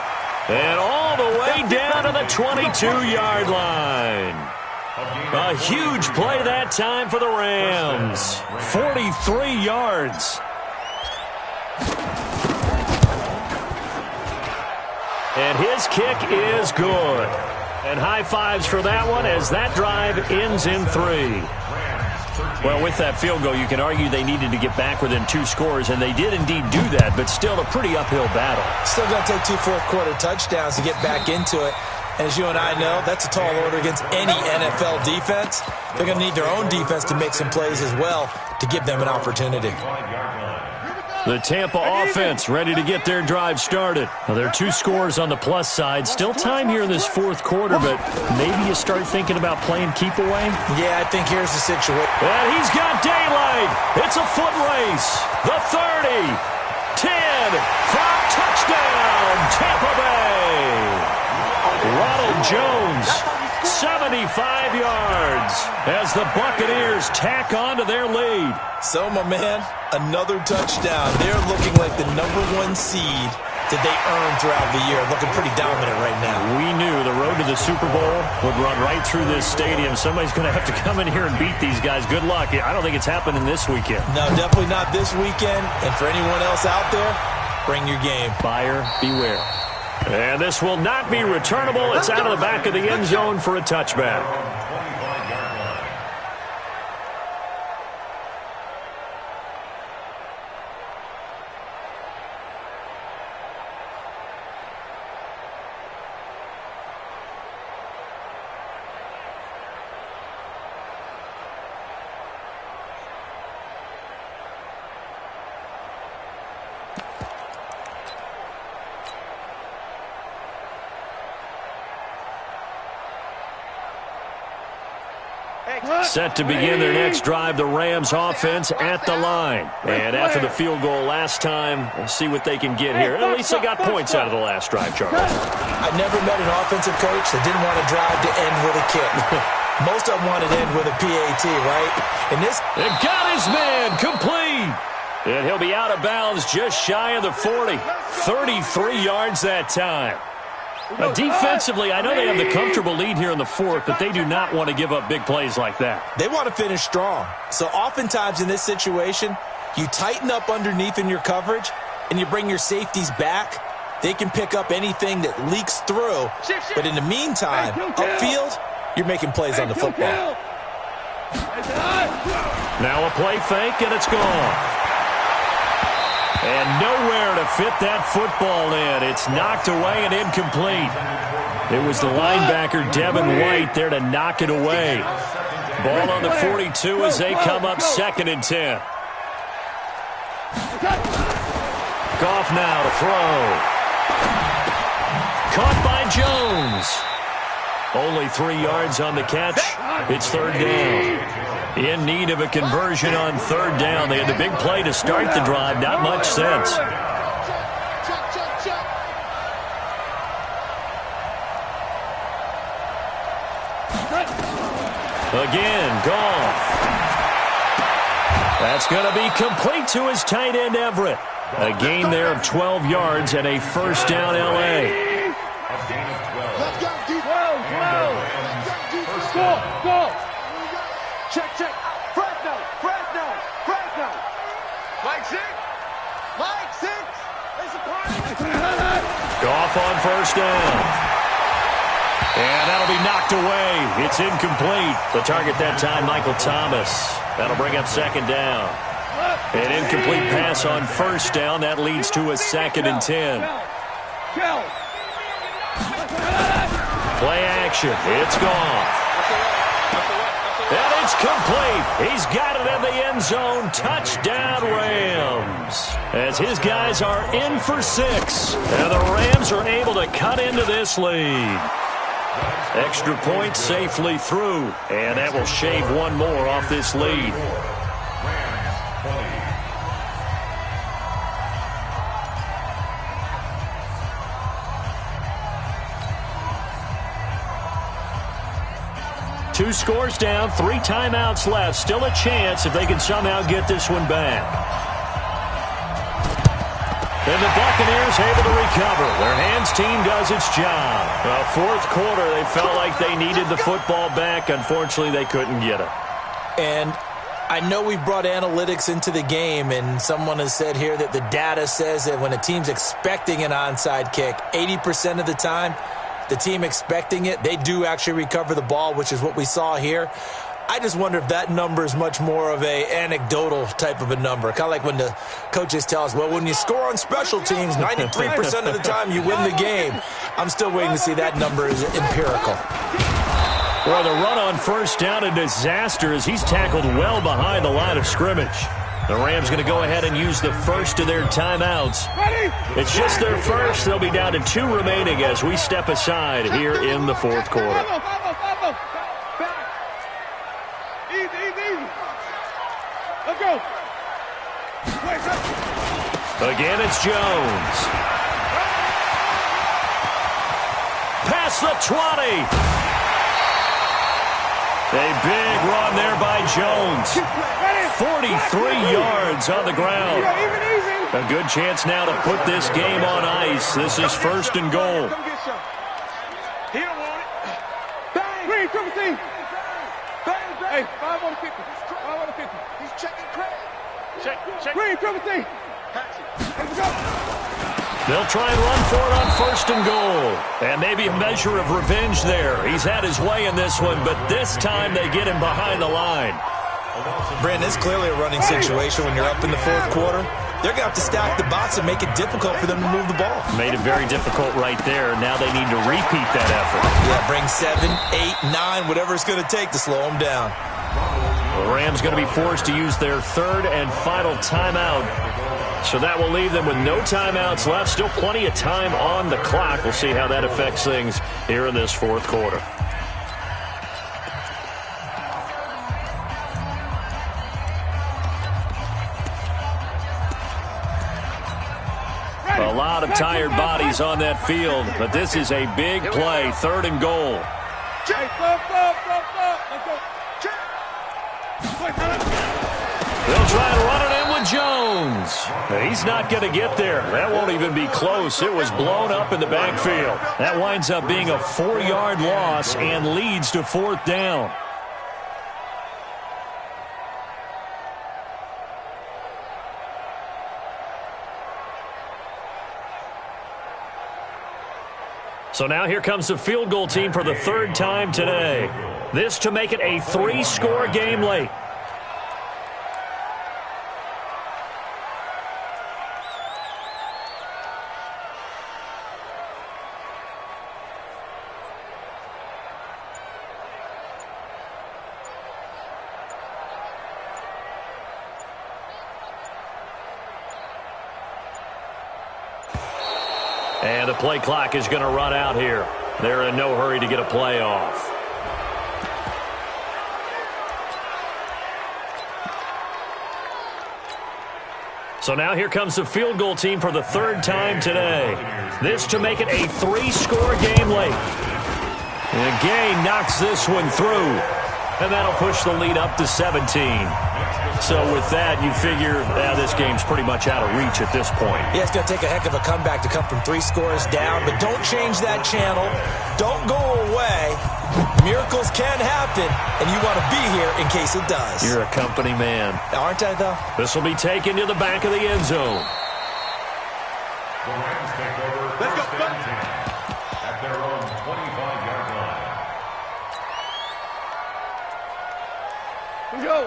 And all the way down to the 22-yard line. A huge play that time for the Rams. 43 yards. And his kick is good. And high fives for that one as that drive ends in 3. Well, with that field goal, you can argue they needed to get back within 2 scores, and they did indeed do that, but still a pretty uphill battle. Still going to take 2 fourth-quarter touchdowns to get back into it. And as you and I know, that's a tall order against any NFL defense. They're going to need their own defense to make some plays as well to give them an opportunity. The Tampa offense ready to get their drive started. Well, there are 2 scores on the plus side. Still time here in this fourth quarter, but maybe you start thinking about playing keep away? Yeah, I think here's the situation. And he's got daylight. It's a foot race. The 30, 10, 5, touchdown, Tampa Bay. Ronald Jones, 75 yards as the Buccaneers tack on to their lead. So, my man, another touchdown. They're looking like the #1 seed that they earned throughout the year. Looking pretty dominant right now. We knew the road to the Super Bowl would run right through this stadium. Somebody's going to have to come in here and beat these guys. Good luck. I don't think it's happening this weekend. No, definitely not this weekend. And for anyone else out there, bring your game. Buyer beware. And this will not be returnable. It's out of the back of the end zone for a touchback. Set to begin their next drive, the Rams offense at the line. And after the field goal last time, we'll see what they can get here. At least they got points out of the last drive, Charles. I never met an offensive coach that didn't want a drive to end with a kick. Most of them wanted to end with a PAT, right? And this... It got his man complete. And he'll be out of bounds just shy of the 40. 33 yards that time. Defensively, I know they have the comfortable lead here in the fourth, but they do not want to give up big plays like that. They want to finish strong. So oftentimes in this situation, you tighten up underneath in your coverage, and you bring your safeties back. They can pick up anything that leaks through. But in the meantime, upfield, you're making plays on the football. Now a play fake, and it's gone. And nowhere to fit that football in. It's knocked away and incomplete. It was the linebacker, Devin White, there to knock it away. Ball on the 42 as they come up 2nd and 10. Goff now to throw. Caught by Jones. Only 3 yards on the catch. It's 3rd down. In need of a conversion on 3rd down. They had the big play to start the drive. Not much sense. Again, Goff. That's going to be complete to his tight end, Everett. A gain there of 12 yards and a 1st down, L.A. Go! Check. Fresno. Mike 6. There's a party. Goff on 1st down. And that'll be knocked away. It's incomplete. The target that time, Michael Thomas. That'll bring up 2nd down. An incomplete pass on 1st down. That leads to a 2nd and 10. Play action. It's Goff. And it's complete. He's got it in the end zone. Touchdown, Rams. As his guys are in for 6. And the Rams are able to cut into this lead. Extra point safely through. And that will shave one more off this lead. Two scores down, 3 timeouts left. Still a chance if they can somehow get this one back. And the Buccaneers able to recover. Their hands team does its job. Well, 4th quarter, they felt like they needed the football back. Unfortunately, they couldn't get it. And I know we've brought analytics into the game, and someone has said here that the data says that when a team's expecting an onside kick, 80% of the time, the team expecting it, they do actually recover the ball, which is what we saw here. I just wonder if that number is much more of a anecdotal type of a number. Kind of like when the coaches tell us, well, when you score on special teams, 93% of the time you win the game. I'm still waiting to see that number is empirical. Well, the run on 1st down, a disaster as he's tackled well behind the line of scrimmage. The Rams going to go ahead and use the first of their timeouts. It's just their first. They'll be down to 2 remaining as we step aside here in the fourth quarter. Easy. Let's go. Again, it's Jones. Past the 20. A big run there by Jones. 43 yards on the ground. A good chance now to put this game on ice. This is first and goal. He don't want it. Bang! Green, triple team. Bang, bang. Hey, 5 on the 50. 5 on the 50. He's checking Craig. Check. Green, triple team. Let's go. They'll try and run for it on first and goal. And maybe a measure of revenge there. He's had his way in this one, but this time they get him behind the line. Brandon, it's clearly a running situation when you're up in the fourth quarter. They're going to have to stack the box and make it difficult for them to move the ball. Made it very difficult right there. Now they need to repeat that effort. Yeah, bring 7, 8, 9, whatever it's going to take to slow them down. The Rams going to be forced to use their third and final timeout. So that will leave them with no timeouts left. Still plenty of time on the clock. We'll see how that affects things here in this fourth quarter. A lot of tired bodies on that field, but this is a big play, third and goal. They'll try and run it in with Jones. He's not going to get there. That won't even be close. It was blown up in the backfield. That winds up being a 4-yard loss and leads to fourth down. So now here comes the field goal team for the third time today. This to make it a 3-score game late. And the play clock is going to run out here. They're in no hurry to get a play off. So now here comes the field goal team for the third time today. This to make it a 3-score game late. And Gay knocks this one through. And that'll push the lead up to 17. So with that, you figure this game's pretty much out of reach at this point. Yeah, it's going to take a heck of a comeback to come from 3 scores down, but don't change that channel. Don't go away. Miracles can happen, and you want to be here in case it does. You're a company man. Aren't I, though? This will be taken to the back of the end zone. The Rams take over first and 10 at their own 25-yard line.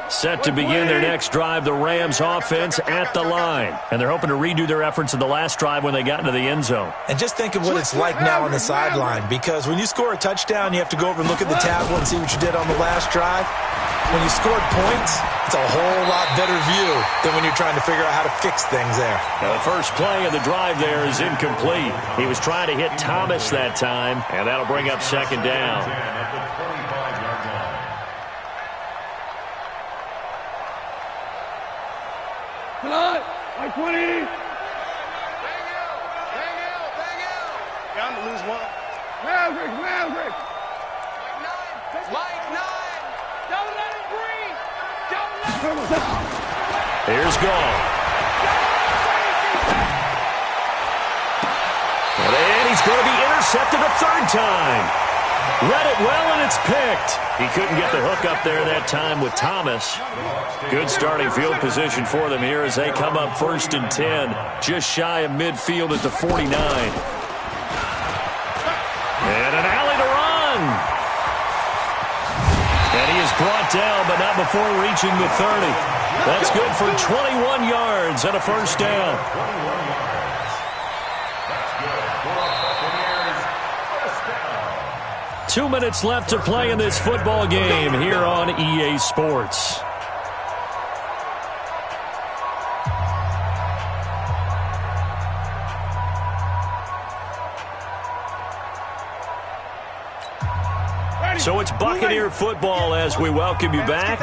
Set to begin their next drive, the Rams offense at the line. And they're hoping to redo their efforts in the last drive when they got into the end zone. And just think of what it's like now on the sideline, because when you score a touchdown, you have to go over and look at the tablet and see what you did on the last drive. When you scored points, it's a whole lot better view than when you're trying to figure out how to fix things there. Now, the first play of the drive there is incomplete. He was trying to hit Thomas that time, and that'll bring up second down. Come on, like 20. Bang out. Yeah, I'm going to lose one. Maverick. Mike 9. Don't let him breathe. Don't let him. Here's Gall. And he's going to be intercepted a third time. Read it well, and it's picked. He couldn't get the hook up there that time with Thomas. Good starting field position for them here as they come up first and 10, just shy of midfield at the 49. And an alley to run. And he is brought down, but not before reaching the 30. That's good for 21 yards and a first down. 2 minutes left to play in this football game here on EA Sports. So it's Buccaneer football as we welcome you back.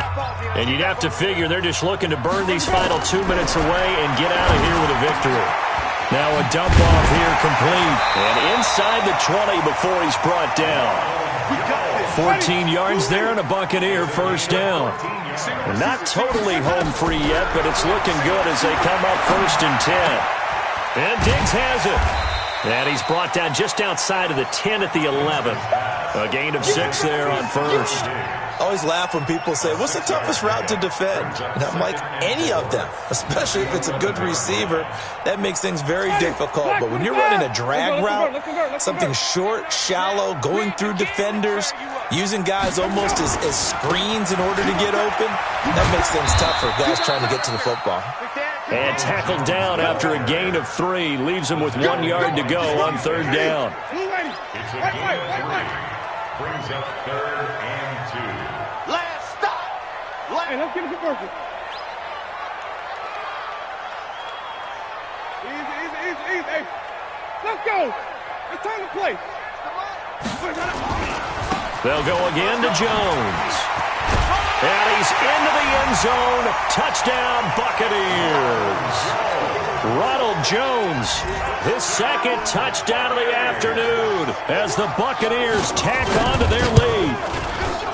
And you'd have to figure they're just looking to burn these final 2 minutes away and get out of here with a victory. Now a dump off here complete. And inside the 20 before he's brought down. 14 yards there and a Buccaneer first down. We're not totally home free yet, but it's looking good as they come up 1st and 10. And Diggs has it. And he's brought down just outside of the 10 at the 11. A gain of 6 there on first. I always laugh when people say, what's the toughest route to defend? And I'm like, any of them, especially if it's a good receiver. That makes things very difficult. But when you're running a drag route, something short, shallow, going through defenders, using guys almost as screens in order to get open, that makes things tougher, guys trying to get to the football. And tackled down after a gain of 3. Leaves him with 1 yard to go on 3rd down. It's a gain of 3. Brings up 3rd and 2. Last stop. Hey, let's get it converted. Easy. Hey, let's go. It's time to play. They'll go again to Jones. And he's into the end zone. Touchdown, Buccaneers. Ronald Jones, his 2nd touchdown of the afternoon as the Buccaneers tack on to their lead.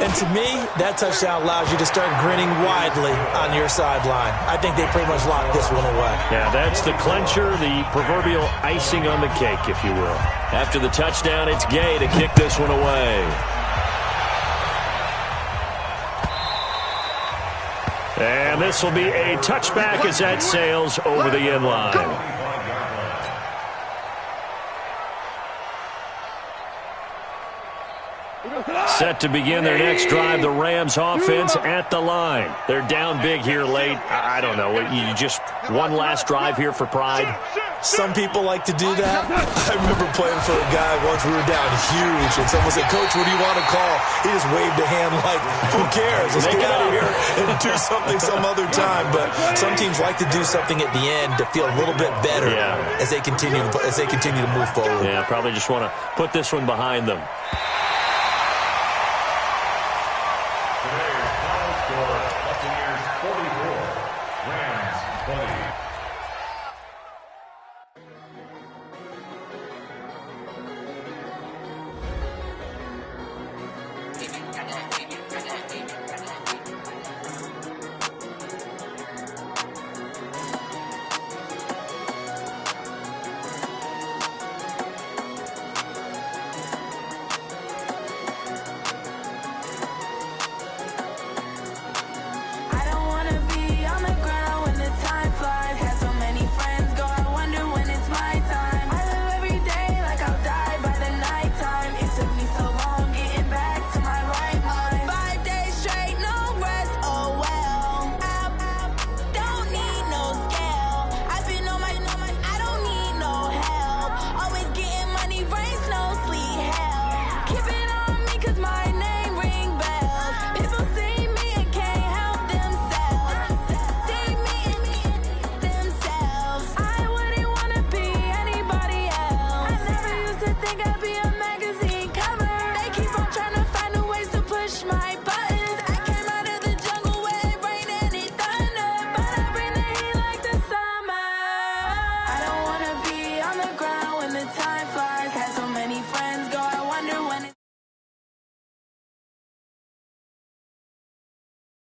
And to me, that touchdown allows you to start grinning widely on your sideline. I think they pretty much locked this one away. Yeah, that's the clincher, the proverbial icing on the cake, if you will. After the touchdown, it's Gay to kick this one away. And this will be a touchback as that sails over the end line. Set to begin their next drive, the Rams offense at the line. They're down big here late. I don't know. You just one last drive here for pride? Some people like to do that. I remember playing for a guy once. We were down huge, and someone said, Coach, what do you want to call? He just waved a hand like, who cares? Let's get out of here and do something some other time. But some teams like to do something at the end to feel a little bit better as they continue to move forward. Yeah, probably just want to put this one behind them.